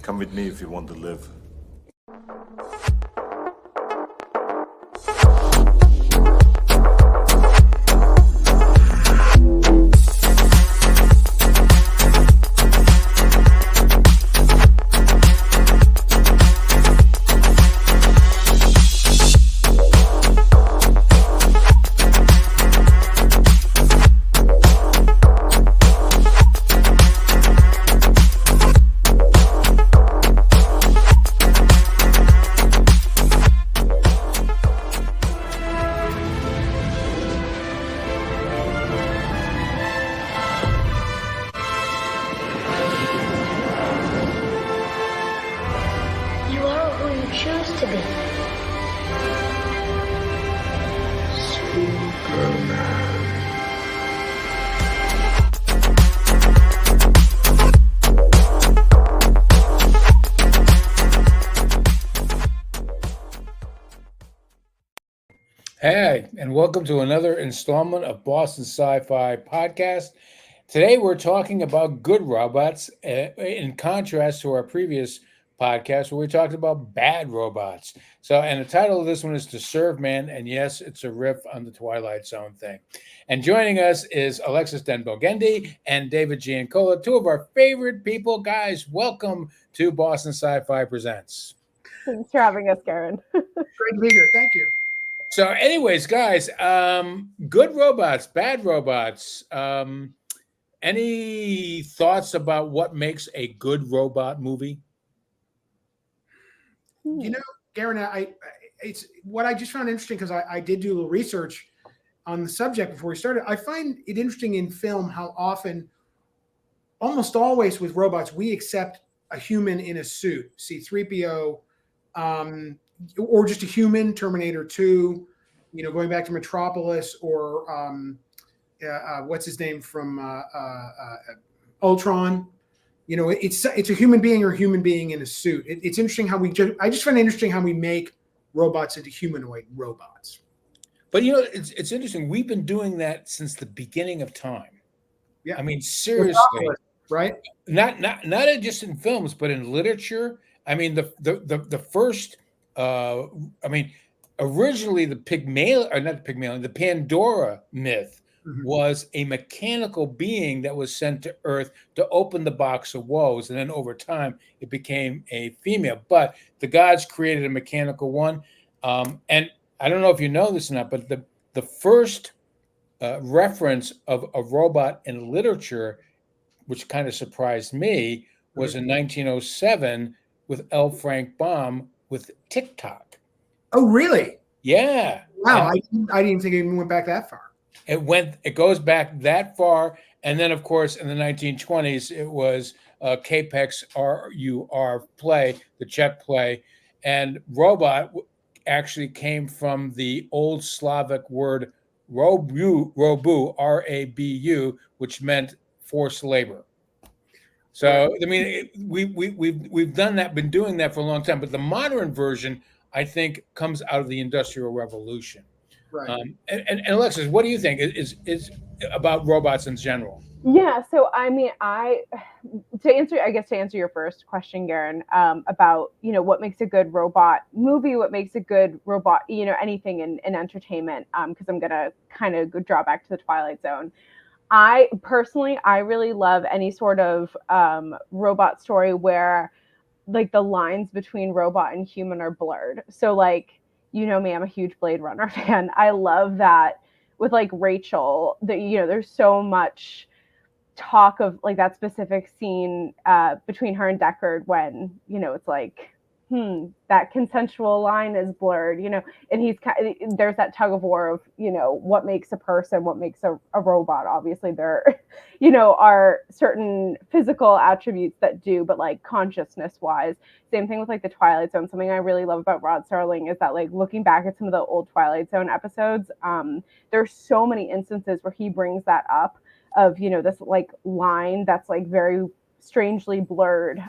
Come with me if you want to live. Hey, and welcome to another installment of Boston Sci-Fi Podcast. Today we're talking about good robots in contrast to our previous podcast where we talked about bad robots. And the title of this one is To Serve Man, and yes, it's a riff on the Twilight Zone thing. And joining us is Alexis Boggende and David Giancola, two of our favorite people. Guys, welcome to Boston Sci-Fi Presents. Thanks for having us, Karen. Great to be here. Thank you. So anyways, guys, good robots, bad robots. Any thoughts about what makes a good robot movie? You know, Karen, it's what I just found interesting because I did do a little research on the subject before we started. I find it interesting in film how often, almost always with robots, we accept a human in a suit, C-3PO, or just a human, Terminator 2, going back to Metropolis, or what's his name from Ultron. It's a human being or a human being in a suit. It's interesting how I just find it interesting how we make robots into humanoid robots. But it's interesting. We've been doing that since the beginning of time. Yeah, I mean, seriously, right? Not just in films, but in literature. I mean, the first. Originally the the Pandora myth was a mechanical being that was sent to Earth to open the box of woes, and then over time it became a female. But the gods created a mechanical one, and I don't know if you know this or not, but the first reference of a robot in literature, which kind of surprised me, was in 1907 with L. Frank Baum with TikTok. Oh, really? Yeah. Wow, I didn't think it even went back that far. It goes back that far, and then of course in the 1920s it was Capex RUR play, the Czech play, and robot actually came from the old Slavic word robu, R-A-B-U, which meant forced labor. So I mean, we've done that, been doing that for a long time, but the modern version, I think, comes out of the Industrial Revolution. Right. And Alexis, what do you think is about robots in general? Yeah. So I mean, to answer your first question, Garen, about what makes a good robot movie, what makes a good robot, anything in entertainment. Because I'm gonna kind of draw back to the Twilight Zone. I really love any sort of robot story where like the lines between robot and human are blurred. So like, me, I'm a huge Blade Runner fan. I love that with like Rachel, there's so much talk of like that specific scene between her and Deckard when, it's like, that consensual line is blurred, and there's that tug of war of, what makes a person, what makes a robot. Obviously there, are certain physical attributes that do, but like consciousness wise, same thing with like the Twilight Zone. Something I really love about Rod Serling is that like looking back at some of the old Twilight Zone episodes, there's so many instances where he brings that up of, this like line that's like very strangely blurred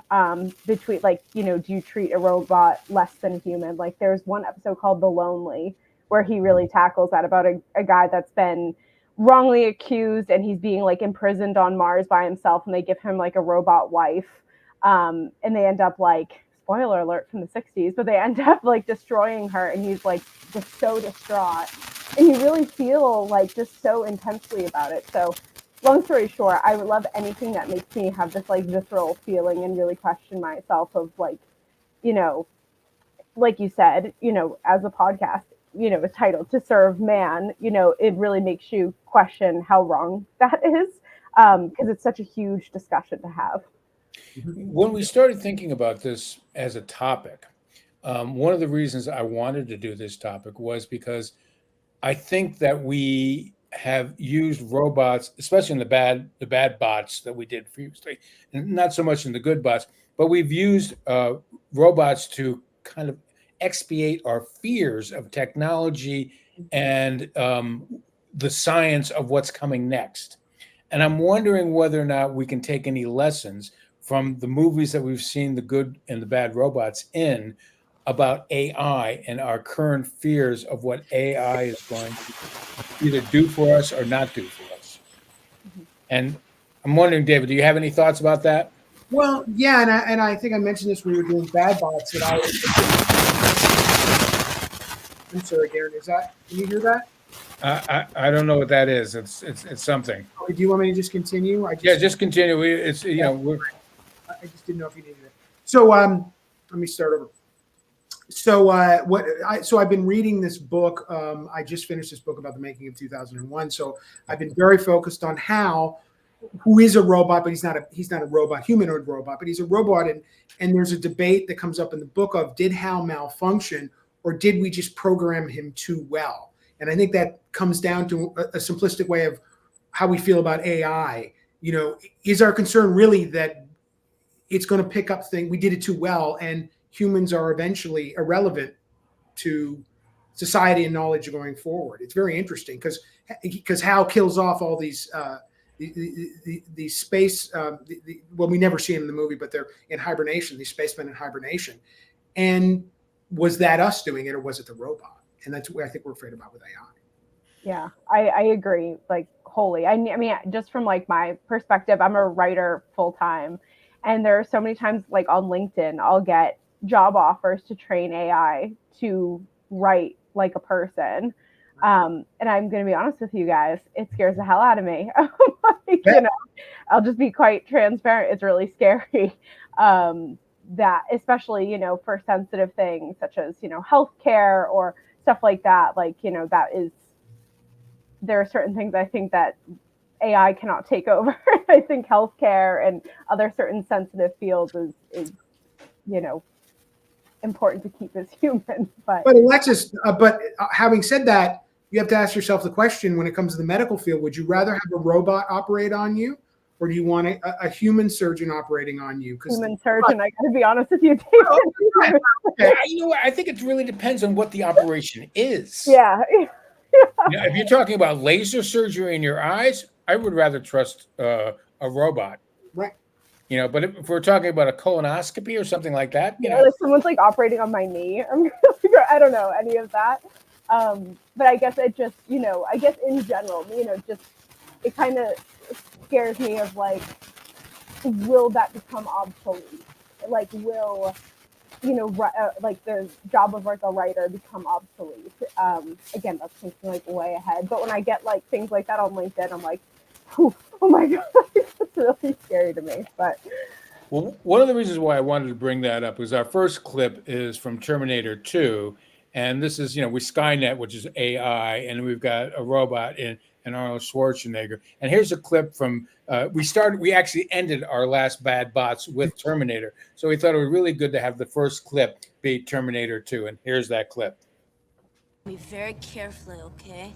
between like, do you treat a robot less than a human? Like there's one episode called The Lonely where he really tackles that about a guy that's been wrongly accused and he's being like imprisoned on Mars by himself, and they give him like a robot wife And they end up like, spoiler alert from the 60s, but they end up like destroying her, and he's like just so distraught, and you really feel like just so intensely about it. So long story short, I would love anything that makes me have this like visceral feeling and really question myself of like, you know, like you said, you know, as a podcast, you know, is titled To Serve Man, you know, it really makes you question how wrong that is, because it's such a huge discussion to have. When we started thinking about this as a topic, one of the reasons I wanted to do this topic was because I think that we have used robots, especially in the bad bots that we did previously, and not so much in the good bots, but we've used robots to kind of expiate our fears of technology and the science of what's coming next. And I'm wondering whether or not we can take any lessons from the movies that we've seen the good and the bad robots in about AI and our current fears of what AI is going to either do for us or not do for us. And I'm wondering, David, do you have any thoughts about that? Well, yeah, and I think I mentioned this when we were doing bad bots that I'm sorry, Garen, can you hear that? I don't know what that is. It's something. Do you want me to just continue? Just continue. It's I just didn't know if you needed it. So let me start over. So I've been reading this book. I just finished this book about the making of 2001. So I've been very focused on who is a robot, but he's not a robot, humanoid robot, but he's a robot. And there's a debate that comes up in the book of, did Hal malfunction, or did we just program him too well? And I think that comes down to a simplistic way of how we feel about AI. You know, is our concern really that it's going to pick up things, we did it too well, and humans are eventually irrelevant to society and knowledge going forward? It's very interesting because Hal kills off all these the space. Well, we never see them in the movie, but they're in hibernation. These spacemen in hibernation. And was that us doing it, or was it the robot? And that's what I think we're afraid about with AI. Yeah, I agree, like wholly. I mean, just from like my perspective, I'm a writer full time, and there are so many times like on LinkedIn, I'll get job offers to train AI to write like a person. And I'm going to be honest with you guys, it scares the hell out of me. Like, you know, I'll just be quite transparent. It's really scary. That especially, you know, for sensitive things such as, you know, healthcare or stuff like that. Like, you know, there are certain things I think that AI cannot take over. I think healthcare and other certain sensitive fields is, you know, important to keep as human. But Alexis, having said that, you have to ask yourself the question when it comes to the medical field: would you rather have a robot operate on you, or do you want a human surgeon operating on you? Human surgeon, I got to be honest with you, David. Okay. You know what? I think it really depends on what the operation is. Yeah. You know, if you're talking about laser surgery in your eyes, I would rather trust a robot. Right. You know, but if we're talking about a colonoscopy or something like that, you know, like someone's like operating on my knee, I don't know any of that. But I guess it just, you know, I guess in general, you know, just it kind of scares me of like, will that become obsolete? Like, will, you know, like the job of like a writer become obsolete? Again, that's thinking like way ahead. But when I get like things like that on LinkedIn, I'm like, oh my God, that's really scary to me. But well, one of the reasons why I wanted to bring that up is our first clip is from Terminator 2. And this is, you know, we Skynet, which is AI, and we've got a robot in Arnold Schwarzenegger. And here's a clip from, we actually ended our last Bad Bots with Terminator. So we thought it was really good to have the first clip be Terminator 2. And here's that clip. Be very carefully, okay?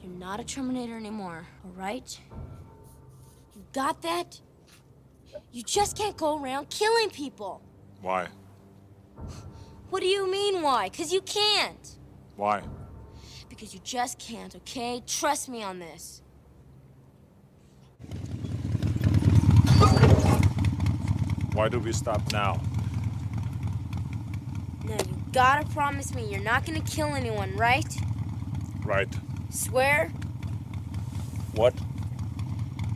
You're not a Terminator anymore, all right? You got that? You just can't go around killing people. Why? What do you mean, why? 'Cause you can't. Why? Because you just can't, okay? Trust me on this. Why do we stop now? Now, you gotta promise me you're not gonna kill anyone, right? Right. Swear? What?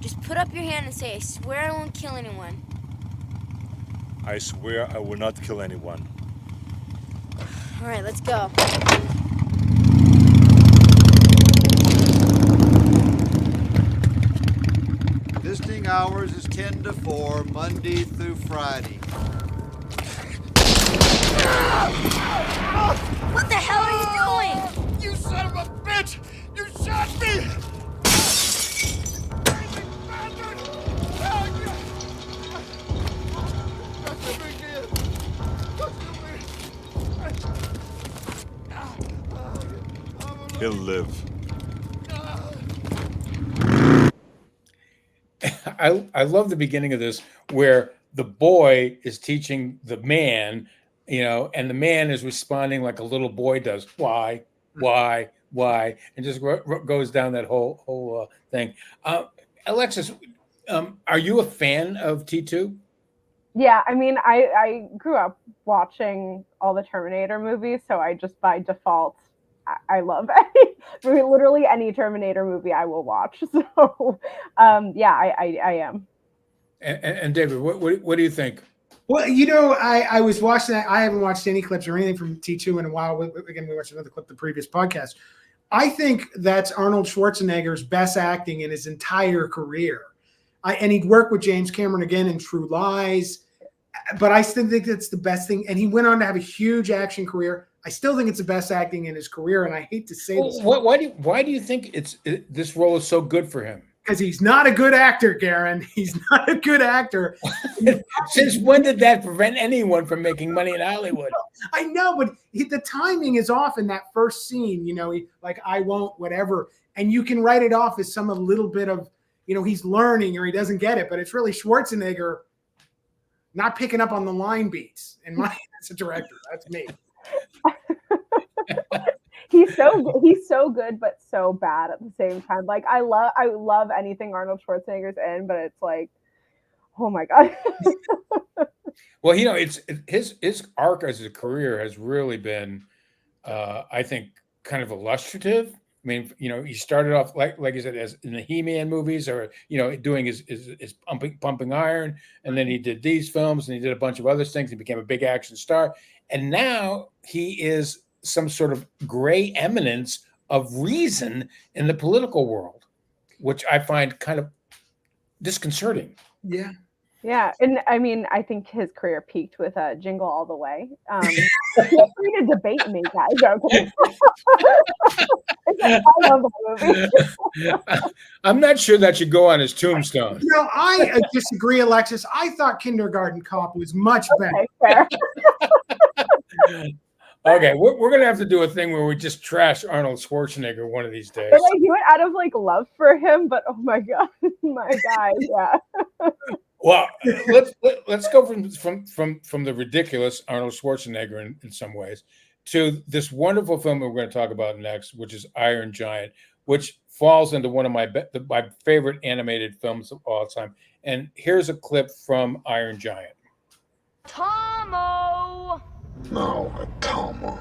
Just put up your hand and say, I swear I won't kill anyone. I swear I will not kill anyone. All right, let's go. Visiting hours is 10 to 4, Monday through Friday. What the hell are you doing? You son of a bitch! You shot me! He'll live. I love the beginning of this where the boy is teaching the man, and the man is responding like a little boy does. Why, and just goes down that whole thing. Alexis, are you a fan of T2? Yeah, I mean, I grew up watching all the Terminator movies, so I just by default, I love literally any Terminator movie I will watch. So, yeah, I am. And David, what do you think? Well, I was watching that. I haven't watched any clips or anything from T2 in a while. Again, we watched another clip the previous podcast. I think that's Arnold Schwarzenegger's best acting in his entire career. And he'd worked with James Cameron again in True Lies, but I still think that's the best thing. And he went on to have a huge action career. I still think it's the best acting in his career, and I hate to say this. Why do you think this role is so good for him? Because he's not a good actor, Garen. He's not a good actor. Since when did that prevent anyone from making money in Hollywood? I know, but the timing is off in that first scene. He like, I won't, whatever. And you can write it off as a little bit of, he's learning or he doesn't get it. But it's really Schwarzenegger not picking up on the line beats. And as a director, that's me. He's so good, but so bad at the same time. Like I love anything Arnold Schwarzenegger's in, but it's like, oh my God. Well, it's his arc as a career has really been, I think, kind of illustrative. I mean, he started off like you said, as in the He-Man movies, or doing his pumping iron, and then he did these films, and he did a bunch of other things. He became a big action star, and now he is some sort of gray eminence of reason in the political world, which I find kind of disconcerting. Yeah. Yeah, and I mean, I think his career peaked with Jingle All the Way. Feel free to debate me, guys. Okay? I love the movie. I'm not sure that should go on his tombstone. I disagree, Alexis. I thought Kindergarten Cop was much better. Okay, fair. Okay, we're going to have to do a thing where we just trash Arnold Schwarzenegger one of these days. And I do it out of love for him, but oh my God, my guy, yeah. Well, let's go from the ridiculous Arnold Schwarzenegger in some ways to this wonderful film that we're going to talk about next, which is Iron Giant, which falls into one of my favorite animated films of all time. And here's a clip from Iron Giant. Tomo! Now, Tomo.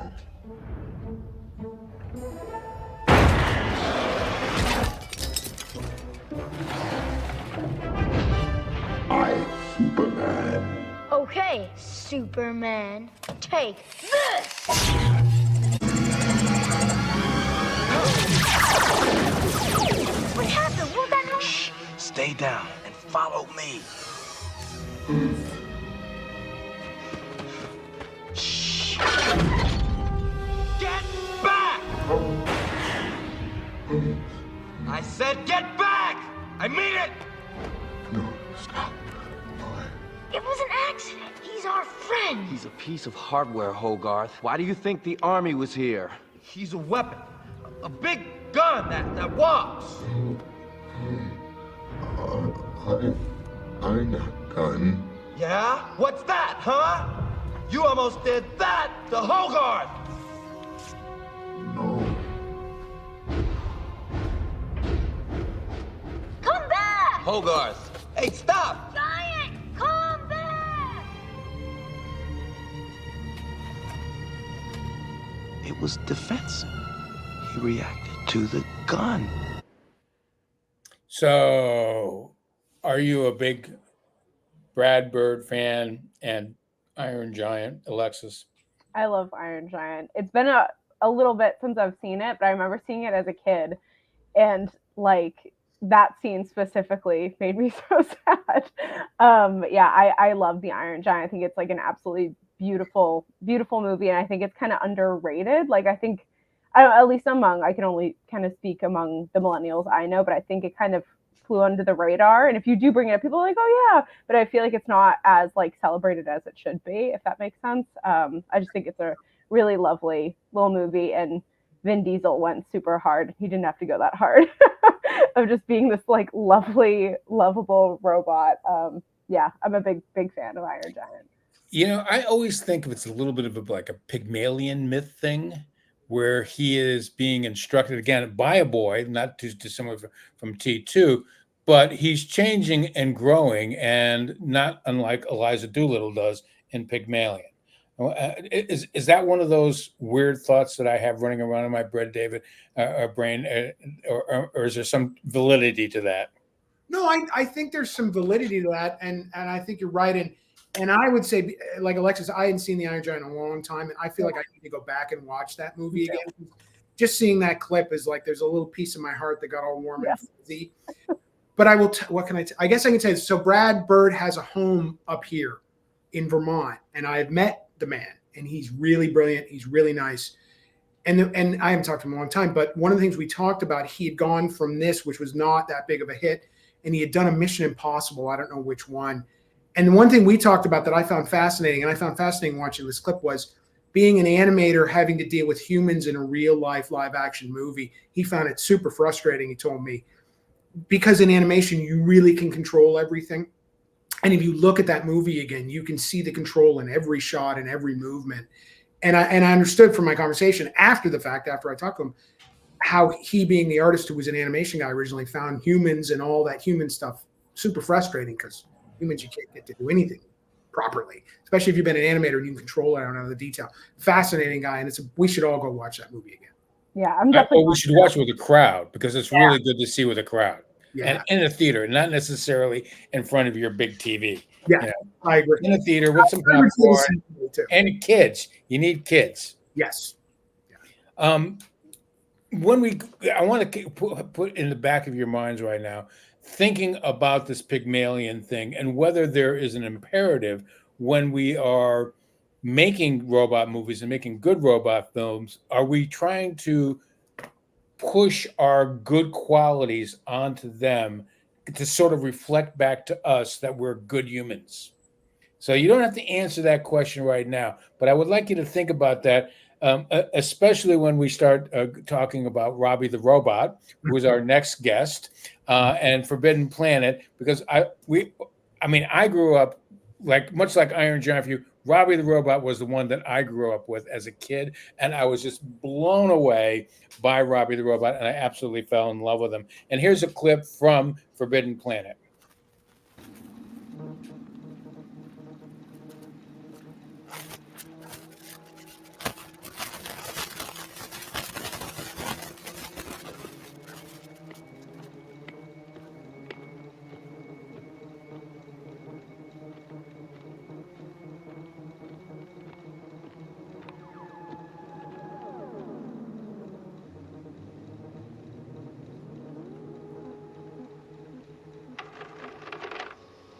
I, Superman. Okay, Superman, take this! What happened? What that noise? Shh, stay down and follow me. Shh. Get back! I said get back! I mean it! No, stop. It was an accident. He's our friend. He's a piece of hardware, Hogarth. Why do you think the army was here? He's a weapon. A big gun that walks. I'm not done. Yeah? What's that, huh? You almost did that to Hogarth! No. Come back! Hogarth! Hey, stop! Giant, come back! It was defensive. He reacted to the gun. So, are you a big Brad Bird fan and Iron Giant, Alexis? I love Iron Giant. It's been a little bit since I've seen it, but I remember seeing it as a kid, and like that scene specifically made me so sad. Yeah, I love the Iron Giant. I think it's like an absolutely beautiful, beautiful movie, and I think it's kind of underrated. Like I think, I don't, at least among, I can only kind of speak among the millennials I know, but I think it kind of flew under the radar. And if you do bring it up, people are like, oh yeah, but I feel like it's not as like celebrated as it should be, if that makes sense. I just think it's a really lovely little movie, and Vin Diesel went super hard. He didn't have to go that hard of just being this like lovely, lovable robot. Yeah, I'm a big fan of Iron Giant. You know, I always think of it's a little bit of like a Pygmalion myth thing, where he is being instructed again by a boy, not to someone from T2, but he's changing and growing, and not unlike Eliza Doolittle does in Pygmalion. Is that one of those weird thoughts that I have running around in my brain, David, brain, or is there some validity to that? No, I think there's some validity to that, and I think you're right. And I would say, like Alexis, I hadn't seen the Iron Giant in a long time, and I feel like I need to go back and watch that movie again. Just seeing that clip is like there's a little piece of my heart that got all warm and fuzzy. But I will. What can I? I guess I can say this. So Brad Bird has a home up here in Vermont, and I've met the man, and he's really brilliant. He's really nice. And I haven't talked to him in a long time, but one of the things we talked about, he had gone from this, which was not that big of a hit, and he had done a Mission Impossible. I don't know which one. And the one thing we talked about that I found fascinating, and I found fascinating watching this clip, was being an animator having to deal with humans in a real life live action movie. He found it super frustrating, he told me, because in animation, you really can control everything. And if you look at that movie again, you can see the control in every shot and every movement. And I understood from my conversation after the fact, after I talked to him, how he, being the artist who was an animation guy originally, found humans and all that human stuff super frustrating, because humans, you can't get to do anything properly, especially if you've been an animator and you can control it on the detail. Fascinating guy, and we should all go watch that movie again. Yeah, I'm definitely. We should watch with a crowd, because it's really good to see with a crowd. Yeah. And in a theater, not necessarily in front of your big TV. Yeah, you know, I agree. in a theater with some popcorn and kids. You need kids. Yes. I want to put in the back of your minds right now, thinking about this Pygmalion thing and whether there is an imperative when we are making robot movies and making good robot films. Are we trying to push our good qualities onto them to sort of reflect back to us that we're good humans? So you don't have to answer that question right now, but I would like you to think about that, especially when we start talking about Robbie the Robot, who is our next guest, and Forbidden Planet, because I grew up much like Iron Giant for you. Robbie the Robot was the one that I grew up with as a kid, and I was just blown away by Robbie the Robot, and I absolutely fell in love with him. And here's a clip from Forbidden Planet.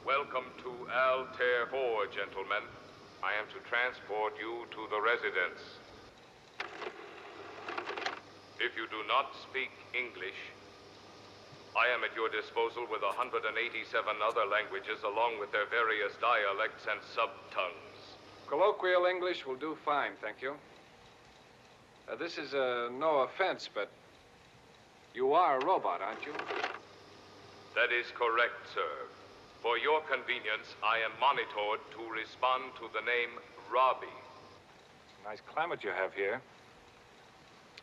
Welcome to Altair 4, gentlemen. I am to transport you to the residence. If you do not speak English, I am at your disposal with 187 other languages along with their various dialects and subtongues. Colloquial English will do fine, thank you. This is no offense, but you are a robot, aren't you? That is correct, sir. For your convenience, I am monitored to respond to the name Robbie. Nice climate you have here.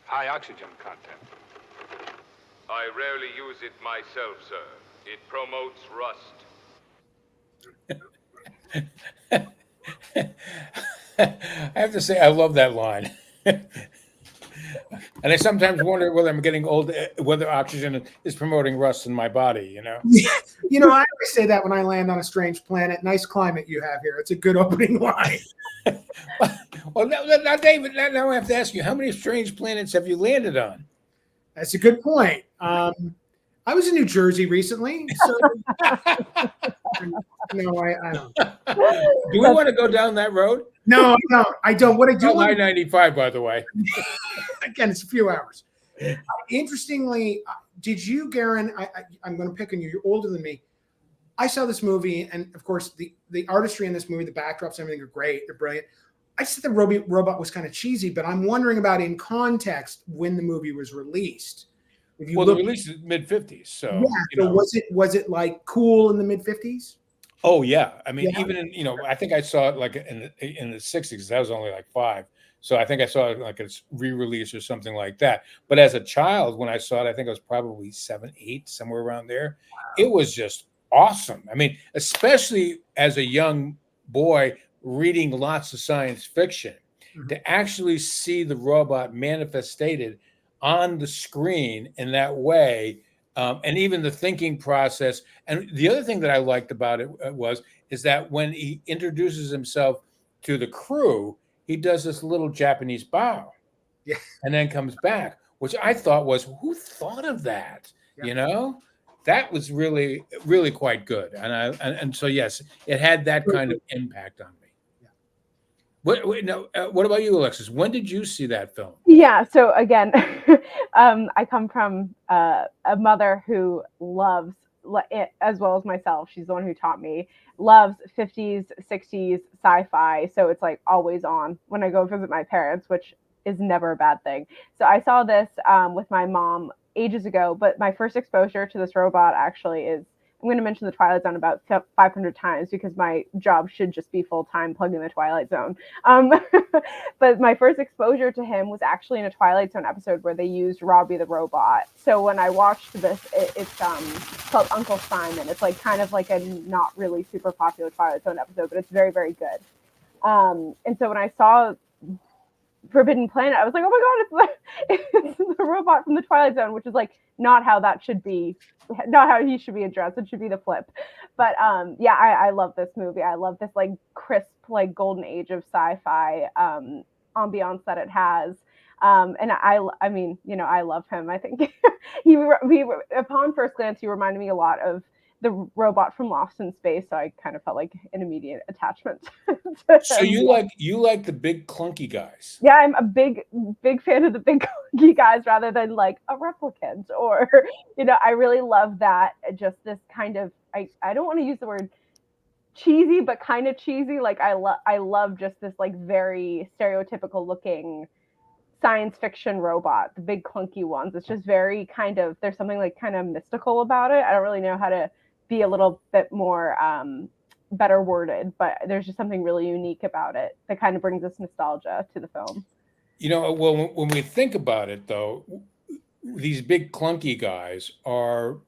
High oxygen content. I rarely use it myself, sir. It promotes rust. I have to say, I love that line. And I sometimes wonder whether I'm getting old, whether oxygen is promoting rust in my body, you know? You know, I always say that when I land on a strange planet. Nice climate you have here. It's a good opening line. Well, now, David, now I have to ask you, how many strange planets have you landed on? That's a good point. I was in New Jersey recently. So no, I don't. Do we want to go down that road? No, I don't. What I do Oh, I-95, by the way. Again, it's a few hours. Interestingly, did you, Garen? I'm going to pick on you. You're older than me. I saw this movie, and of course, the artistry in this movie, the backdrops, everything are great. They're brilliant. I just thought the robot was kind of cheesy, but I'm wondering about in context when the movie was released. If you Well, the release is mid-50s, so yeah. So was it like cool in the mid-50s? Oh yeah, I mean, even in I think I saw it like in the 60s. I was only like 5, so I think I saw it like a re-release or something like that. But as a child, when I saw it, I think I was probably 7, 8, somewhere around there. Wow. It was just awesome. I mean, especially as a young boy reading lots of science fiction, to actually see the robot manifested on the screen in that way, and even the thinking process. And the other thing that I liked about it is that when he introduces himself to the crew, he does this little Japanese bow, and then comes back, which I thought was, who thought of that? Yeah. You know, that was really, really quite good. And so yes, it had that kind of impact on me. What about you, Alexis? When did you see that film? Yeah, so again, I come from a mother who loves, as well as myself, she's the one who taught me, loves 50s, 60s sci-fi. So it's like always on when I go visit my parents, which is never a bad thing. So I saw this with my mom ages ago, but my first exposure to this robot actually is, I'm going to mention the Twilight Zone about 500 times because my job should just be full-time plugging the Twilight Zone. But my first exposure to him was actually in a Twilight Zone episode where they used Robbie the robot. So when I watched this, it's called Uncle Simon. It's like kind of like a not really super popular Twilight Zone episode, but it's very, very good. And so when I saw Forbidden Planet, I was like, oh my God, it's the robot from the Twilight Zone, which is like not how that should be, not how he should be addressed. It should be the flip. But yeah, I love this movie. I love this like crisp, like golden age of sci-fi ambiance that it has. And I mean, you know, I love him. I think he upon first glance, he reminded me a lot of the robot from Lost in Space, so I kind of felt like an immediate attachment. So you like the big clunky guys? Yeah, I'm a big fan of the big clunky guys rather than like a replicant, or you know, I really love that. Just this kind of I don't want to use the word cheesy, but kind of cheesy. Like I love just this like very stereotypical looking science fiction robot, the big clunky ones. It's just very kind of, there's something like kind of mystical about it. I don't really know how to be a little bit more better worded, but there's just something really unique about it that kind of brings us nostalgia to the film. You know, well, when we think about it, though, these big clunky guys are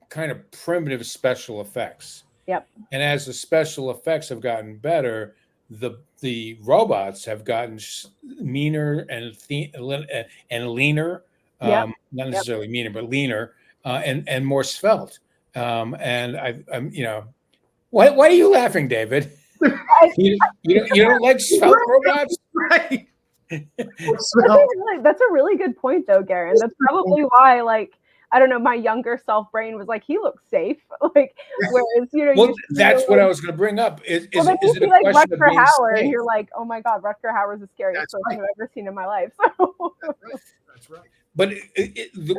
kind of primitive special effects. Yep. And as the special effects have gotten better, the robots have gotten meaner and leaner. Yep. Not necessarily meaner, but leaner and more svelte. And I'm, you know, why are you laughing, David? You don't like svelte robots? Right. That's a really good point, though, Garen. That's probably why, like, I don't know, my younger self brain was like, he looks safe. Like, whereas, you know, well, that's what I was going to bring up. Is it a like question Rutger of being Hauer, safe? and you're like, oh my God, Rutger Hauer is the scariest person I've ever seen in my life. So. That's right. But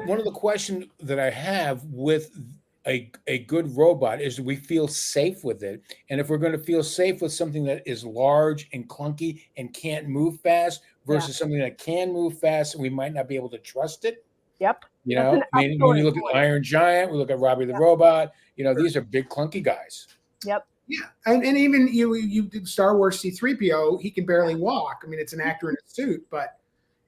one of the questions that I have with a good robot is, do we feel safe with it? And if we're going to feel safe with something that is large and clunky and can't move fast versus something that can move fast, and we might not be able to trust it. Yep. You know, I mean, when you look at Iron Giant, we look at Robbie the Robot, you know, these are big clunky guys. Yep. Yeah. And even you did Star Wars C-3PO, he can barely walk. I mean, it's an actor in a suit, but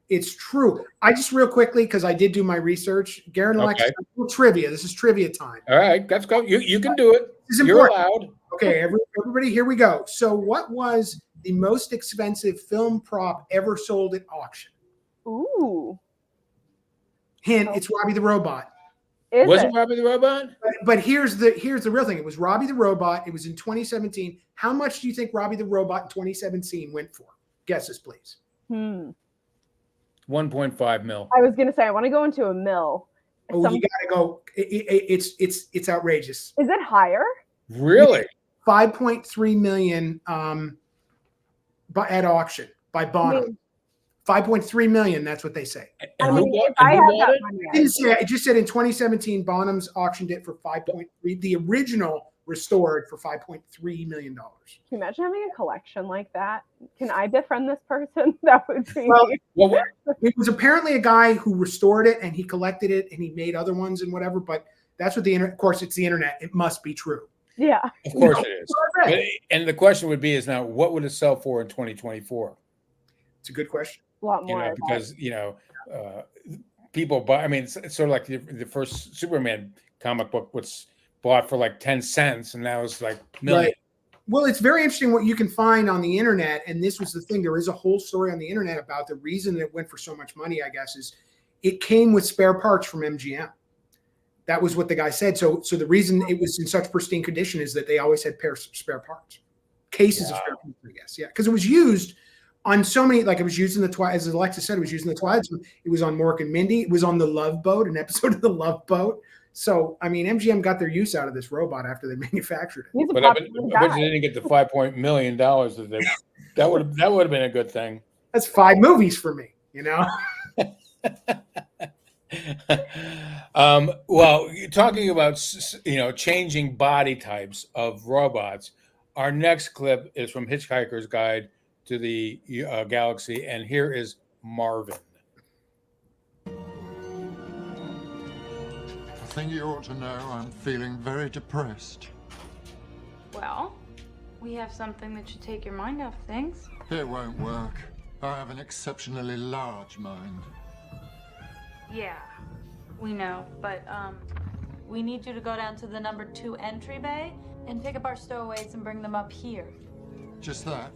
it's true. I just real quickly, because I did do my research, Garen and Alexis, trivia. This is trivia time. All right, let's go. You can do it. You're allowed. Okay, everybody, here we go. So what was the most expensive film prop ever sold at auction? Ooh. Hint, it's Robbie the Robot. Was it Robbie the Robot? But here's the real thing. It was Robbie the Robot. It was in 2017. How much do you think Robbie the Robot in 2017 went for? Guesses, please. 1.5 mil. I was gonna say I want to go into a mill. Oh, you gotta go. It's outrageous. Is it higher? Really? 5.3 million at auction by Bonham. 5.3 million. That's what they say. And who bought it? It didn't say. It just said in 2017, Bonham's auctioned it for 5.3. The original restored for 5.3 million dollars. Can you imagine having a collection like that? Can I befriend this person? That would be. Well, it was apparently a guy who restored it and he collected it and he made other ones and whatever. But that's what the internet. Of course, it's the internet. It must be true. Yeah. Of course it is. And the question would be: is now what would it sell for in 2024? It's a good question. A lot more, because people buy. I mean, it's sort of like the first Superman comic book was bought for like 10 cents, and now it's like million. Right. Well, it's very interesting what you can find on the internet, and this was the thing. There is a whole story on the internet about the reason that it went for so much money. I guess is it came with spare parts from MGM. That was what the guy said. So the reason it was in such pristine condition is that they always had spare parts, cases of spare parts. I guess, yeah, because it was used on so many, like it was used in the Twilight, as Alexis said, it was used in the Twilight Zone. It was on Mork and Mindy. It was on The Love Boat, an episode of The Love Boat. So, I mean, MGM got their use out of this robot after they manufactured it. But I bet you didn't get the $5 million. That would have been a good thing. That's 5 movies for me, you know? Well, you're talking about, changing body types of robots. Our next clip is from Hitchhiker's Guide to the Galaxy, and here is Marvin. The thing you ought to know, I'm feeling very depressed. Well, we have something that should take your mind off things. It won't work. I have an exceptionally large mind. Yeah, we know, but we need you to go down to the number 2 entry bay and pick up our stowaways and bring them up here. Just that?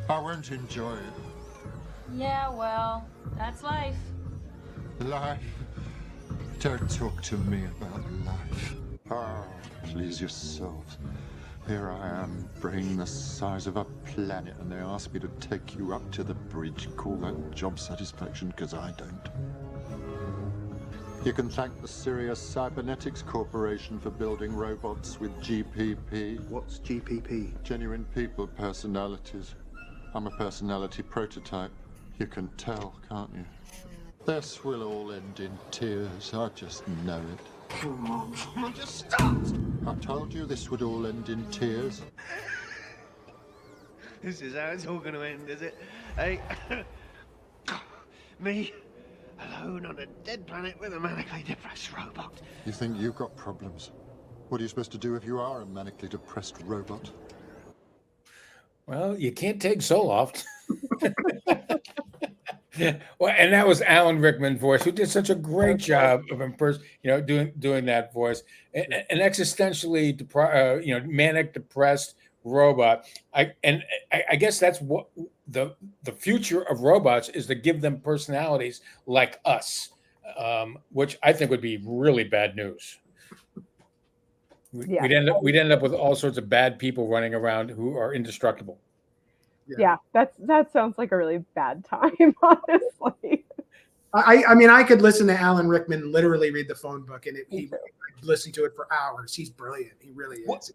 I won't enjoy it. Yeah, well, that's life. Life? Don't talk to me about life. Oh, please yourselves. Here I am, brain the size of a planet, and they ask me to take you up to the bridge. Call that job satisfaction, because I don't. You can thank the Sirius Cybernetics Corporation for building robots with GPP. What's GPP? Genuine people personalities. I'm a personality prototype. You can tell, can't you? This will all end in tears. I just know it. Come on, just stop! I told you this would all end in tears. This is how it's all going to end, is it? Hey, me, alone on a dead planet with a manically depressed robot. You think you've got problems? What are you supposed to do if you are a manically depressed robot? Well, you can't take Zoloft. Well, and that was Alan Rickman's voice, who did such a great job of doing that voice. An existentially manic depressed robot. I guess that's what the future of robots is, to give them personalities like us, which I think would be really bad news. We'd end up with all sorts of bad people running around who are indestructible. Yeah, that sounds like a really bad time, honestly. I mean, I could listen to Alan Rickman literally read the phone book, and I'd listen to it for hours. He's brilliant. He really is.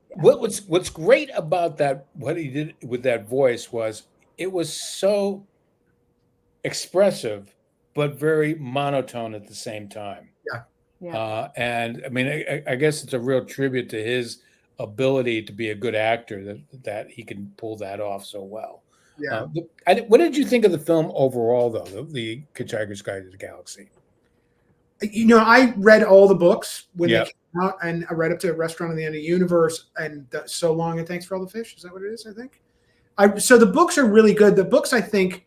What's great about that, what he did with that voice, was it was so expressive, but very monotone at the same time. Yeah. And I mean, I guess it's a real tribute to his ability to be a good actor that he can pull that off so well. Yeah. What did you think of the film overall, though? The Hitchhiker's Guide to the Galaxy. I read all the books when they came out, and I read up to Restaurant at the End of the Universe and So Long and Thanks for All the Fish. Is that what it is? I think. So the books are really good. The books, I think,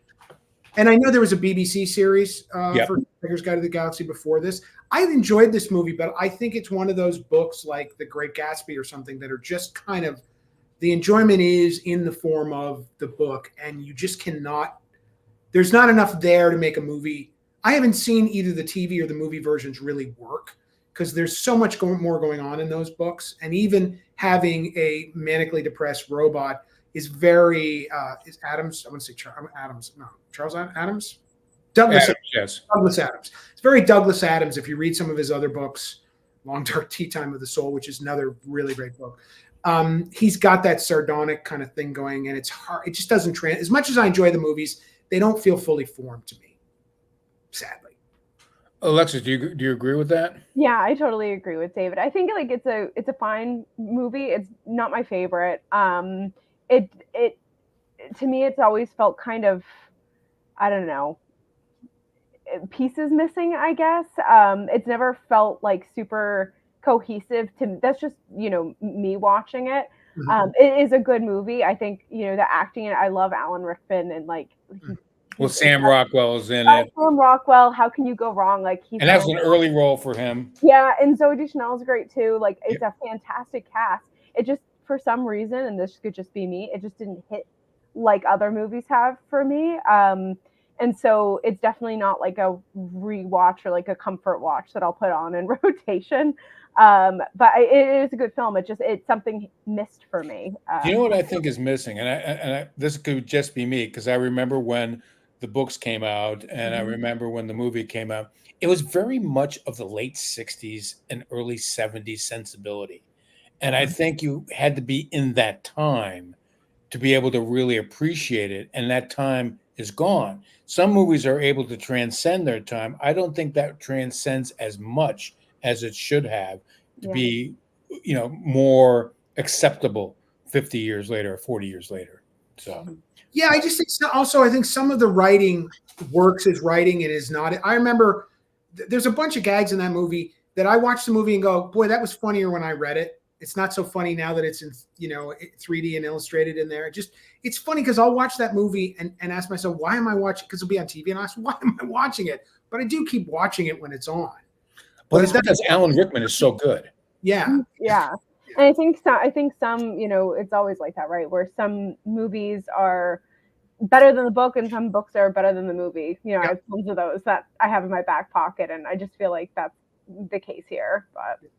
and I know there was a BBC series for Hitchhiker's Guide to the Galaxy before this. I enjoyed this movie, but I think it's one of those books like The Great Gatsby or something that are just kind of, the enjoyment is in the form of the book, and you just cannot. there's not enough there to make a movie. I haven't seen either the TV or the movie versions really work because there's so much more going on in those books. And even having a manically depressed robot is very, is Adams, I want to say Charles Adams? Douglas Adams, yes. Douglas Adams. It's very Douglas Adams. If you read some of his other books, Long Dark Tea Time of the Soul, which is another really great book. He's got that sardonic kind of thing going, and it's hard. It just doesn't as much as I enjoy the movies, they don't feel fully formed to me, sadly. Alexis, do you agree with that? Yeah, I totally agree with David. I think like it's a fine movie. It's not my favorite. It to me, it's always felt kind of, I don't know, pieces missing, I guess. It's never felt like super cohesive to. That's just, you know, me watching it. It is a good movie. I think, you know, the acting, and I love Alan Rickman, and like Well, Sam Rockwell is in it. Sam Rockwell, how can you go wrong? Like And that was an early role for him. Yeah, and Zoe Deschanel is great too. Like it's a fantastic cast. It just, for some reason, and this could just be me, it just didn't hit like other movies have for me. And so it's definitely not like a rewatch or like a comfort watch that I'll put on in rotation. But it is a good film. It's something missed for me. You know what I think is missing, and this could just be me, because I remember when the books came out, and I remember when the movie came out. It was very much of the late 60s and early 70s sensibility. And I think you had to be in that time to be able to really appreciate it. And that time is gone. Some movies are able to transcend their time. I don't think that transcends as much as it should have to be, you know, more acceptable 50 years later or 40 years later. So, yeah, I just think also, I think some of the writing works as writing. It is not. I remember there's a bunch of gags in that movie that I watched the movie and go, boy, that was funnier when I read it. It's not so funny now that it's in, you know, 3D and illustrated in there. It's funny because I'll watch that movie and ask myself, why am I watching? Because it'll be on TV, and I ask, why am I watching it? But I do keep watching it when it's on. But it's because Alan Rickman is so good. Yeah. And I think some, you know, it's always like that, right? Where some movies are better than the book and some books are better than the movie. You know, I have tons of those that I have in my back pocket, and I just feel like that's the case here. But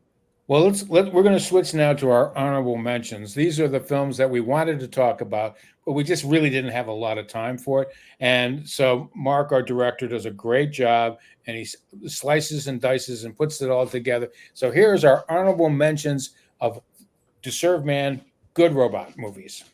well, we're going to switch now to our honorable mentions. These are the films that we wanted to talk about, but we just really didn't have a lot of time for it. And so Mark, our director, does a great job, and he slices and dices and puts it all together. So here's our honorable mentions of To Serve Man, Good Robot movies.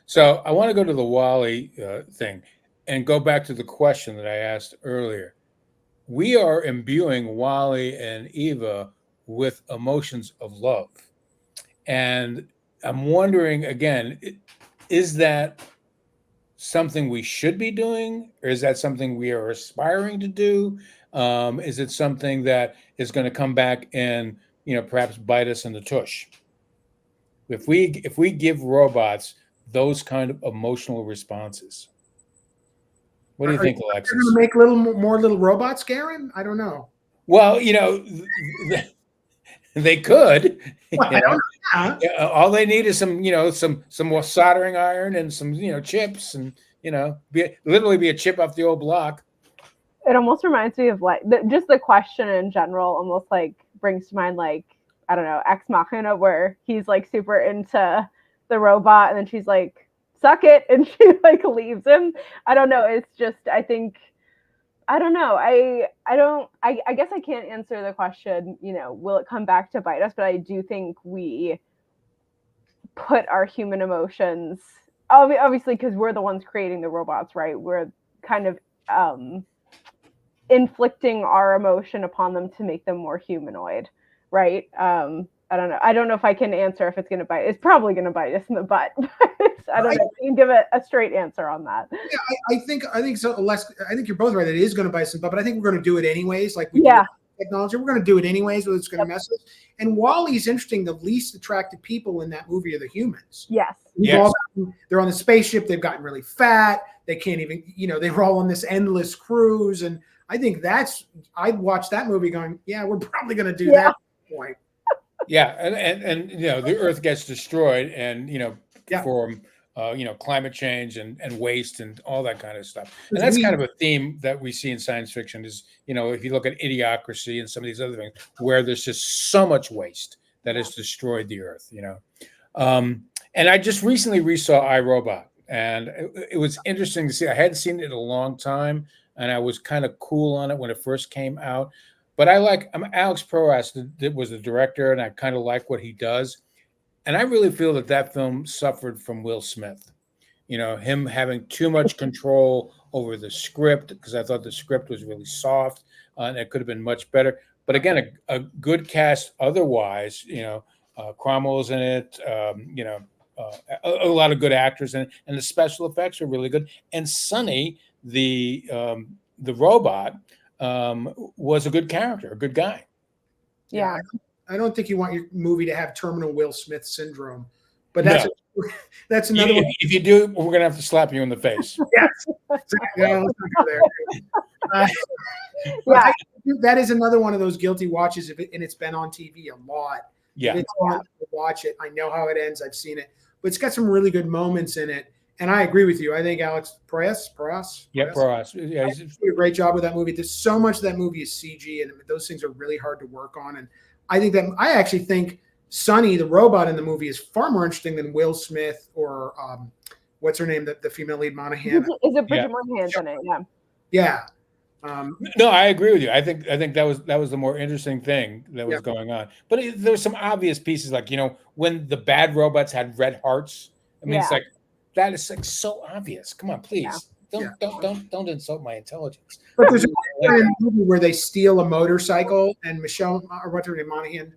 So I want to go to the Wally thing and go back to the question that I asked earlier. We are imbuing Wally and Eva with emotions of love. And I'm wondering, again, is that something we should be doing? Or is that something we are aspiring to do? Is it something that is going to come back and, you know, perhaps bite us in the tush? If we give robots those kind of emotional responses. What do you think, Alexis? They're going to make more little robots, Garen? I don't know. Well, they could. Well, all they need is some more soldering iron and some chips, and literally be a chip off the old block. It almost reminds me of like just the question in general. Almost like brings to mind like, I don't know, Ex Machina, where he's like super into the robot, and then she's like, "Suck it," and she like leaves him. I don't know. It's just I don't know. I guess I can't answer the question, will it come back to bite us? But I do think we put our human emotions, obviously, because we're the ones creating the robots, right? We're kind of inflicting our emotion upon them to make them more humanoid, right? I don't know. I don't know if I can answer if it's going to bite. It's probably going to bite us in the butt. I don't know. You can give it a straight answer on that. Yeah, I think so. I think you're both right. It is going to bite us in the butt, but I think we're going to do it anyways. Like we do technology, we're going to do it anyways. Whether it's going to mess with us. And Wall-E's interesting. The least attractive people in that movie are the humans. Yes. They're on the spaceship. They've gotten really fat. They can't even. They're all on this endless cruise, and I think I'd watch that movie going, yeah, we're probably going to do that at some point. Yeah, and the Earth gets destroyed, and from climate change and waste and all that kind of stuff. And that's kind of a theme that we see in science fiction is, if you look at Idiocracy and some of these other things, where there's just so much waste that has destroyed the Earth. And I just recently resaw iRobot, and it was interesting to see. I hadn't seen it in a long time, and I was kind of cool on it when it first came out. But I'm Alex Proas that was the director, and I kind of like what he does. And I really feel that film suffered from Will Smith. Him having too much control over the script, because I thought the script was really soft, and it could have been much better. But again, a good cast otherwise. Cromwell's in it. A lot of good actors in it, and the special effects are really good. And Sonny, the robot, was a good character, a good guy. Yeah. I don't think you want your movie to have terminal Will Smith syndrome, but that's another one. If you do, we're gonna have to slap you in the face. Yes. Let's not go there. That is another one of those guilty watches, and it's been on TV a lot. Yeah. It's on to watch it. I know how it ends. I've seen it, but it's got some really good moments in it. And I agree with you. I think Alex Proas. Yeah, Proas. Yeah, he's did a great job with that movie. There's so much of that movie is CG, and those things are really hard to work on. And I actually think Sonny, the robot in the movie, is far more interesting than Will Smith or what's her name, the female lead, Monahan. Is it Bridget Monahan's in it? Yeah. No, I agree with you. I think that was the more interesting thing that was going on. But there's some obvious pieces, like when the bad robots had red hearts. I mean, it's like. That is like so obvious. Come on, please. Don't insult my intelligence. But there's a movie where they steal a motorcycle, and Michelle Monahan.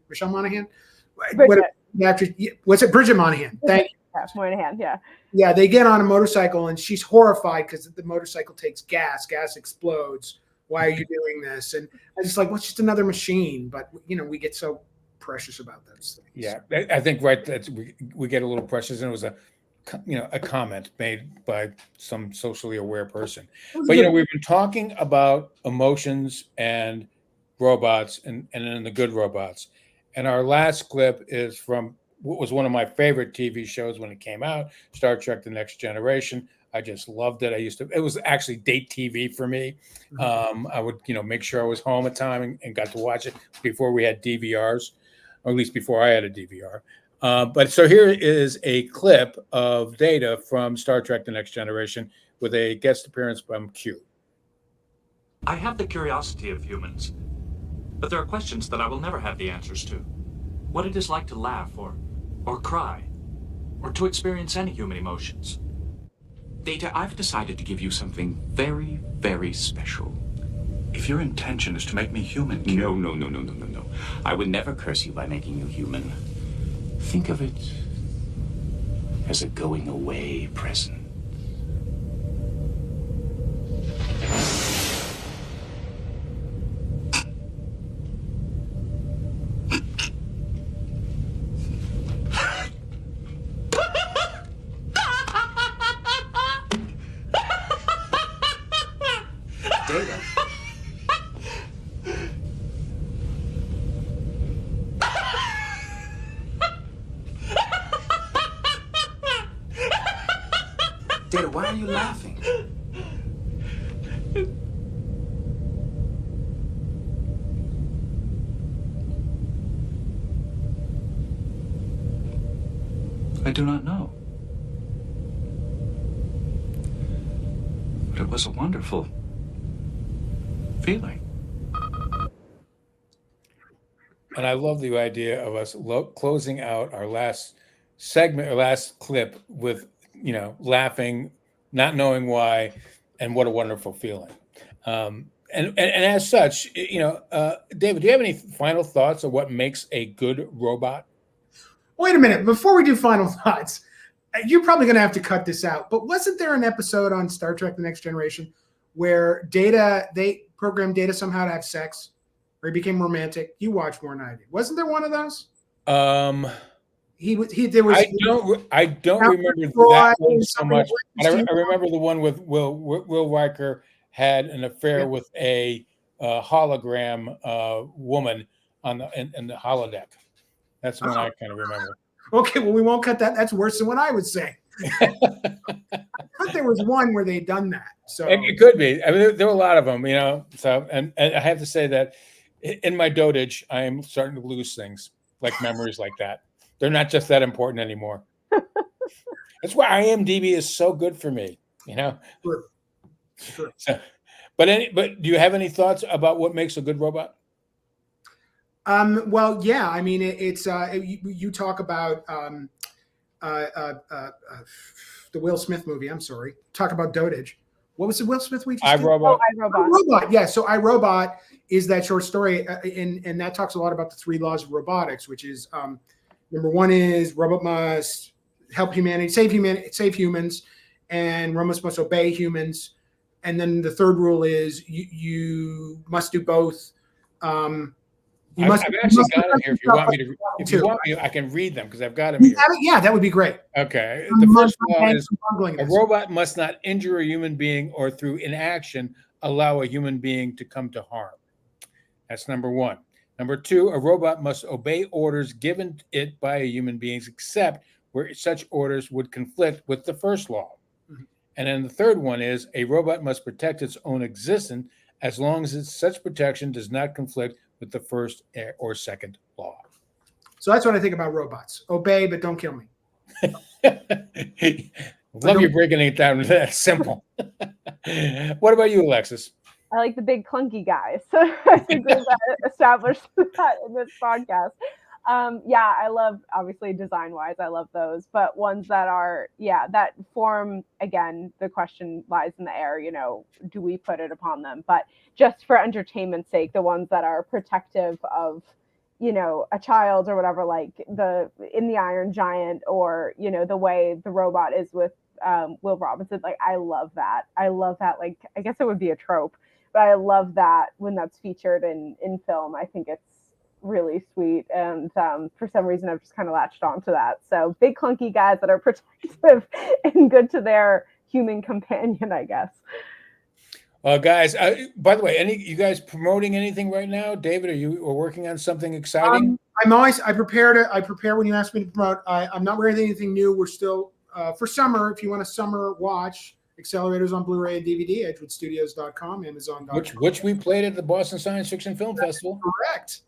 What's it? Bridget Monahan. Thank you. Monahan. Yeah. Yeah, they get on a motorcycle, and she's horrified because the motorcycle takes gas. Gas explodes. Why are you doing this? And I was just like, well, it's just another machine. But we get so precious about those things. Yeah, I think that we get a little precious, and it was a comment made by some socially aware person. But we've been talking about emotions and robots and then the good robots. And our last clip is from what was one of my favorite TV shows when it came out, Star Trek: The Next Generation. I just loved it. It was actually date TV for me. I would, make sure I was home at time and got to watch it before we had DVRs, or at least before I had a DVR. But so here is a clip of Data from Star Trek: The Next Generation with a guest appearance from Q. I have the curiosity of humans, but there are questions that I will never have the answers to. What it is like to laugh or cry, or to experience any human emotions. Data, I've decided to give you something very, very special. If your intention is to make me human, Q. No. I would never curse you by making you human. Think of it as a going away present. Data. Data, why are you laughing? I do not know. But it was a wonderful feeling. And I love the idea of us closing out our last segment or last clip with, laughing, not knowing why, and what a wonderful feeling. And as such, David, do you have any final thoughts on what makes a good robot? Wait a minute. Before we do final thoughts, you're probably going to have to cut this out, but wasn't there an episode on Star Trek The Next Generation where they programmed Data somehow to have sex, or he became romantic? You watched more than I did. Wasn't there one of those? There was. I don't remember that one so much. I remember the one with Will Riker had an affair with a hologram woman in the holodeck. That's the one I kind of remember. Okay, well, we won't cut that. That's worse than what I would say. I thought there was one where they'd done that. So it could be. I mean, there were a lot of them, So, and I have to say that in my dotage, I am starting to lose things like memories like that. They're not just that important anymore. That's why IMDb is so good for me. Sure. So, but do you have any thoughts about what makes a good robot? Well, yeah. I mean, it's you talk about the Will Smith movie. I'm sorry. Talk about dotage. What was the Will Smith we just did? iRobot. iRobot. Yeah. So iRobot is that short story, and that talks a lot about the 3 laws of robotics, which is number 1 is robot must help humanity, save humans, and robots must obey humans. And then the third rule is you must do both. I've actually got them here. If you want me, I can read them because I've got them here. Yeah, that would be great. Okay. The first law is a robot must not injure a human being or through inaction allow a human being to come to harm. That's number 1. Number 2, a robot must obey orders given it by a human being except where such orders would conflict with the first law. Mm-hmm. And then the third one is a robot must protect its own existence as long as such protection does not conflict with the first or second law. So that's what I think about robots. Obey, but don't kill me. Love you breaking it down to that simple. What about you, Alexis? I like the big clunky guys. So I think we've established that in this podcast. Yeah, I love, obviously, design-wise, I love those. But ones that are, that form, again, the question lies in the air, do we put it upon them? But just for entertainment's sake, the ones that are protective of, a child or whatever, like in the Iron Giant, or, the way the robot is with Will Robinson. Like, I love that. Like, I guess it would be a trope, but I love that when that's featured in film. I think it's really sweet, and for some reason I've just kind of latched onto that. So big clunky guys that are protective and good to their human companion, I guess. Guys, by the way, you guys promoting anything right now? David, are you working on something exciting? I prepare when you ask me to promote. I'm not wearing anything new. We're still for summer. If you want a summer watch, Accelerators on Blu-ray and DVD, edgewoodstudios.com, Amazon.com. Which we played at the Boston Science Fiction Film Festival. Correct.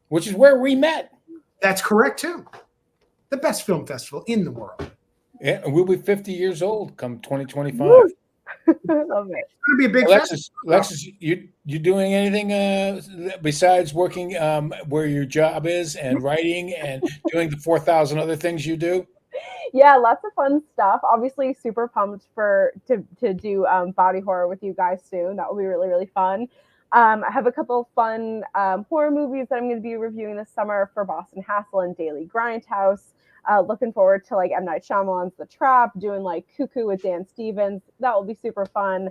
Which is where we met. That's correct, too. The best film festival in the world. Yeah, and we'll be 50 years old come 2025. I love it. It's going to be a big Alexis, you doing anything besides working where your job is and writing and doing the 4,000 other things you do? Yeah, lots of fun stuff. Obviously, super pumped to do body horror with you guys soon. That will be really, really fun. I have a couple of fun horror movies that I'm going to be reviewing this summer for Boston Hassle and Daily Grindhouse. Looking forward to M. Night Shyamalan's The Trap, doing Cuckoo with Dan Stevens. That will be super fun.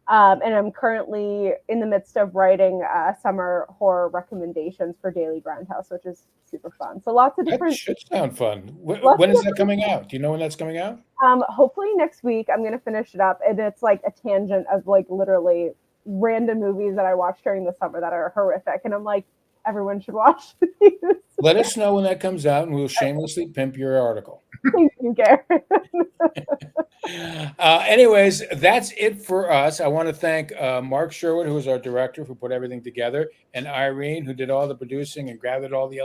And I'm currently in the midst of writing summer horror recommendations for Daily Grindhouse, which is super fun. So lots of different. That should sound fun. When is that coming out? Do you know when that's coming out? Hopefully next week. I'm going to finish it up, and it's a tangent of literally random movies that I watch during the summer that are horrific, and I'm like, everyone should watch these. Let us know when that comes out, and we'll shamelessly pimp your article. Thank you, Garen. Anyways, that's it for us. I want to thank Mark Sherwood, who is our director, who put everything together, and Irene, who did all the producing and gathered all the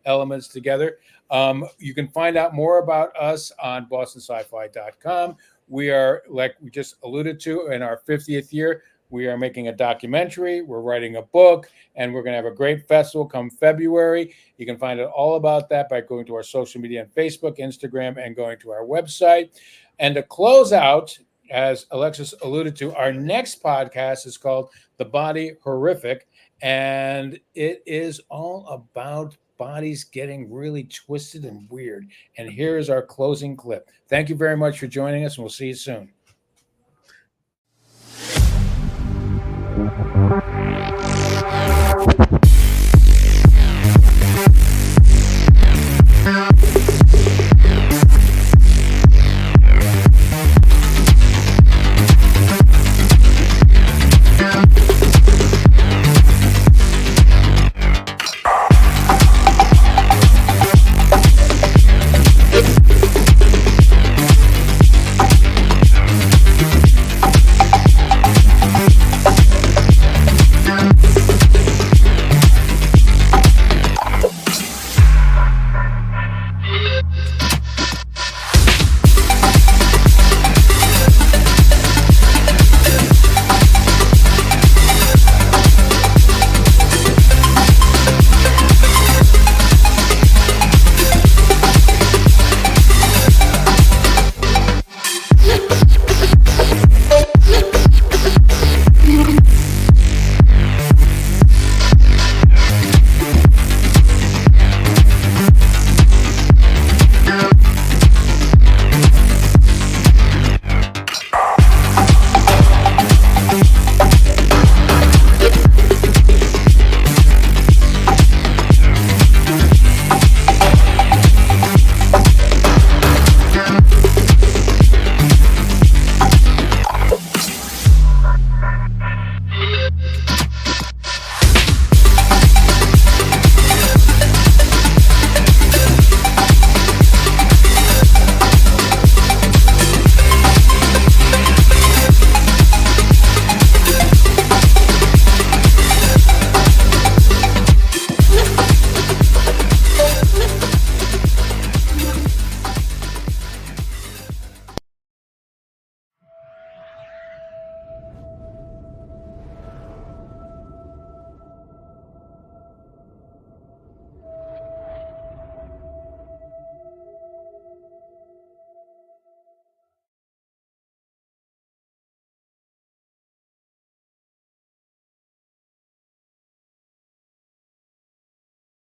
elements together. You can find out more about us on bostonscifi.com. We are, like we just alluded to, in our 50th year. We are making a documentary, we're writing a book, and we're going to have a great festival come February. You can find out all about that by going to our social media on Facebook, Instagram, and going to our website. And to close out, as Alexis alluded to, our next podcast is called The Body Horrific, and it is all about bodies getting really twisted and weird. And here is our closing clip. Thank you very much for joining us, and we'll see you soon.